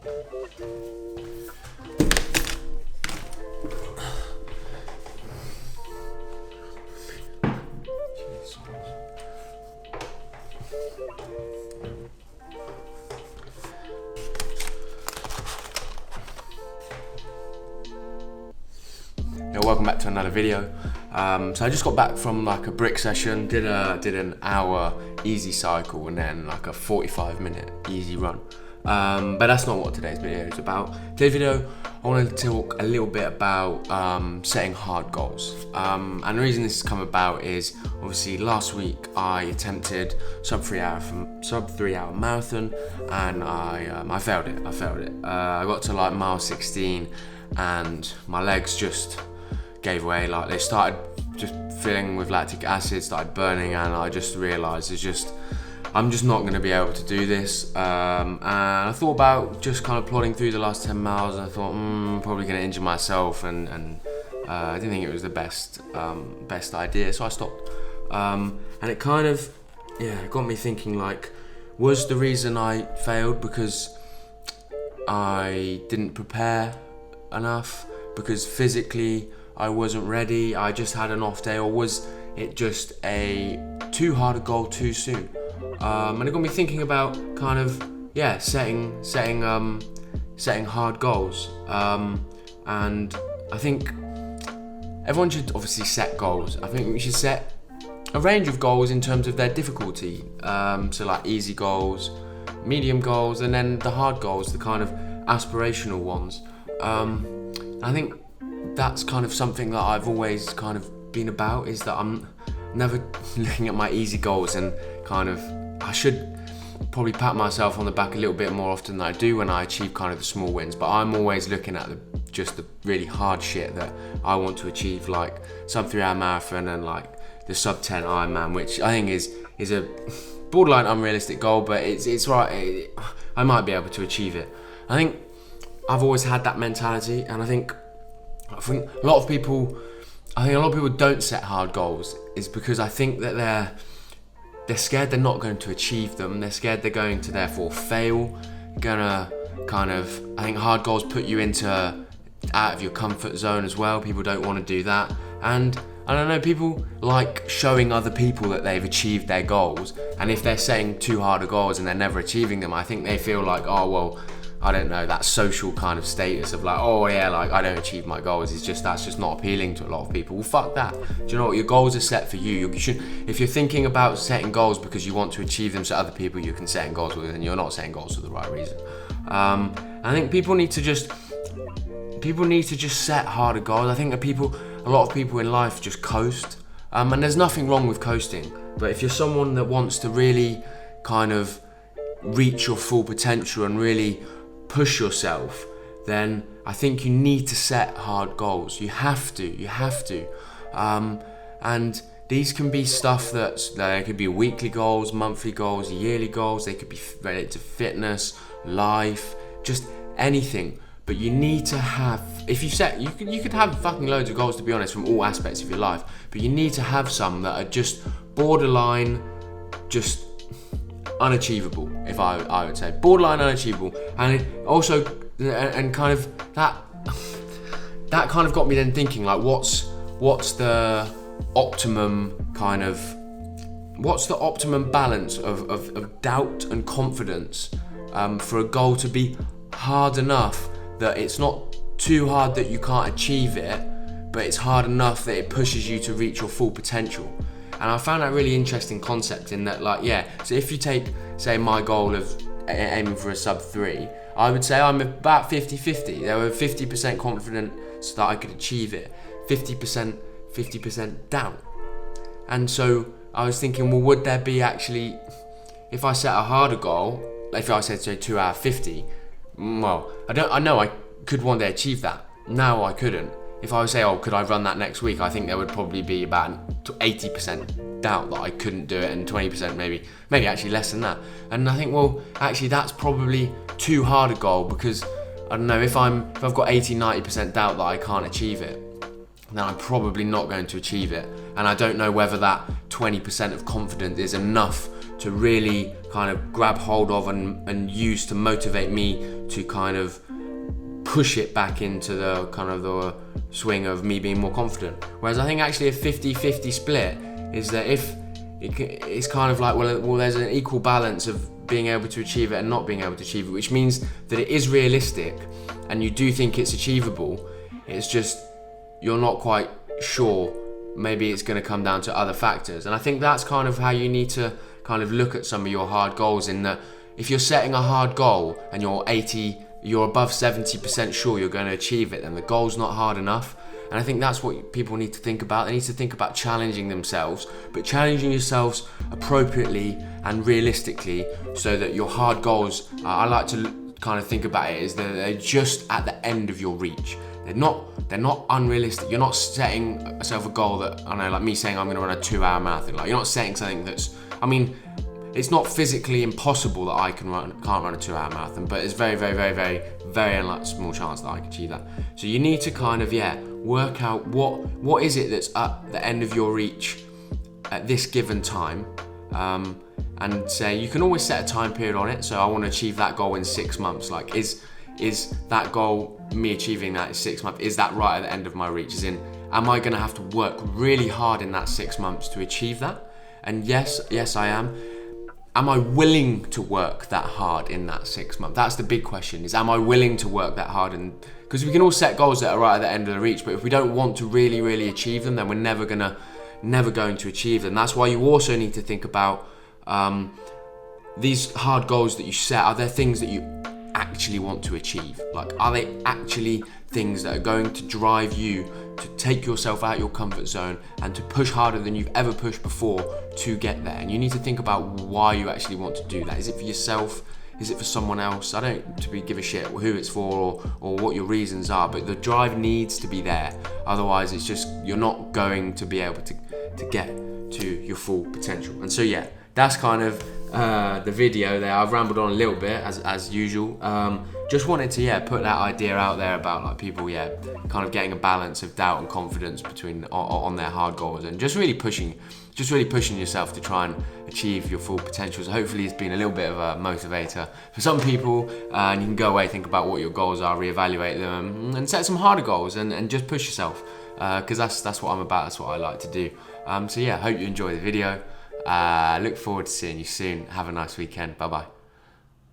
Welcome back to another video. So I just got back from like a brick session, did an hour easy cycle and then like a 45-minute easy run. But that's not what today's video is about. Today's video, I want to talk a little bit about setting hard goals. And the reason this has come about is obviously last week I attempted sub 3 hour marathon and I failed it. I got to like mile 16 and my legs just gave away. Like they started just filling with lactic acid, started burning, and I just realised I'm just not going to be able to do this. And I thought about just kind of plodding through the last 10 miles, and I thought, I'm probably going to injure myself, and I didn't think it was the best idea, so I stopped. And it kind of, it got me thinking, like, was the reason I failed because I didn't prepare enough, because physically I wasn't ready, I just had an off day, or was it just a too hard a goal too soon? And it got me thinking about kind of setting hard goals. And I think everyone should obviously set goals. I think we should set a range of goals in terms of their difficulty. So like easy goals, medium goals, and then the hard goals, the kind of aspirational ones. I think that's kind of something that I've always kind of been about, is that I'm never looking at my easy goals and kind of, I should probably pat myself on the back a little bit more often than I do when I achieve kind of the small wins, but I'm always looking at the really hard shit that I want to achieve, like sub 3 hour marathon and like the sub 10 Ironman, which I think is a borderline unrealistic goal, but it's right, I might be able to achieve it. I think I've always had that mentality, and I think a lot of people don't set hard goals is because I think that they're scared they're not going to achieve them. They're scared they're going to therefore fail. I think hard goals put you out of your comfort zone as well. People don't want to do that, and I don't know, people like showing other people that they've achieved their goals, and if they're setting too hard a goals and they're never achieving them, I think they feel like, oh well, I don't know, that social kind of status of like, oh yeah, like I don't achieve my goals, that's just not appealing to a lot of people. Well, fuck that. Do you know what? Your goals are set for you. You should, if you're thinking about setting goals because you want to achieve them so other people you can set goals with, and you're not setting goals for the right reason. I think people need to just set harder goals. I think that a lot of people in life just coast, and there's nothing wrong with coasting, but if you're someone that wants to really kind of reach your full potential and really push yourself, then I think you need to set hard goals. You have to. And these can be stuff they could be weekly goals, monthly goals, yearly goals. They could be related to fitness, life, just anything. But you need to have, if you set, you could have fucking loads of goals, to be honest, from all aspects of your life, but you need to have some that are just borderline, just unachievable, if I would say borderline unachievable. And it also, and kind of that kind of got me then thinking, like, what's the optimum balance of doubt and confidence for a goal to be hard enough that it's not too hard that you can't achieve it, but it's hard enough that it pushes you to reach your full potential. And I found that really interesting concept, in that, like, so if you take, say, my goal of aiming for a sub 3, I would say I'm about 50-50. There were 50% confident so that I could achieve it, 50% doubt. And so I was thinking, well, would there be actually, if I set a harder goal, if I said, say, 2 hour 50, well, I know I could one day achieve that. Now I couldn't. If I would say, oh, could I run that next week? I think there would probably be about 80% doubt that I couldn't do it, and 20% maybe actually less than that. And I think, well, actually that's probably too hard a goal, because I don't know, if I've got 80-90% doubt that I can't achieve it, then I'm probably not going to achieve it. And I don't know whether that 20% of confidence is enough to really kind of grab hold of and use to motivate me to kind of push it back into the kind of the swing of me being more confident. Whereas I think actually a 50-50 split is that if it's kind of like, well, there's an equal balance of being able to achieve it and not being able to achieve it, which means that it is realistic and you do think it's achievable. It's just you're not quite sure. Maybe it's going to come down to other factors. And I think that's kind of how you need to kind of look at some of your hard goals, in that if you're setting a hard goal and you're above 70% sure you're going to achieve it, then the goal's not hard enough. And I think that's what people need to think about. They need to think about challenging themselves, but challenging yourselves appropriately and realistically, so that your hard goals, I like to kind of think about it, is that they're just at the end of your reach. They're not unrealistic. You're not setting yourself a goal that, I don't know, like me saying I'm going to run a 2-hour marathon. Like, you're not setting something that's, I mean, it's not physically impossible that I can't run a 2-hour marathon, but it's very, very, very, very, very unlikely, small chance that I can achieve that. So you need to kind of, work out what is it that's at the end of your reach at this given time, and say you can always set a time period on it. So I want to achieve that goal in 6 months. Like, is that goal, me achieving that in 6 months, is that right at the end of my reach? As in, am I going to have to work really hard in that 6 months to achieve that? And yes, I am. Am I willing to work that hard in that 6 months? That's the big question, is am I willing to work that hard? And because we can all set goals that are right at the end of the reach, but if we don't want to really, really achieve them, then we're never going to achieve them. That's why you also need to think about these hard goals that you set. Are there things that you actually want to achieve? Like, are they actually things that are going to drive you to take yourself out of your comfort zone and to push harder than you've ever pushed before to get there? And you need to think about why you actually want to do that. Is it for yourself? Is it for someone else? I don't give a shit who it's for or what your reasons are, but the drive needs to be there. Otherwise, it's just, you're not going to be able to get to your full potential. And so that's kind of the video there. I've rambled on a little bit as usual. Just wanted to put that idea out there about like people kind of getting a balance of doubt and confidence between on their hard goals, and just really pushing yourself to try and achieve your full potential. So hopefully it's been a little bit of a motivator for some people, and you can go away, think about what your goals are, reevaluate them, and set some harder goals, and just push yourself, because that's what I'm about. That's what I like to do. So hope you enjoy the video. Look forward to seeing you soon. Have a nice weekend. Bye bye.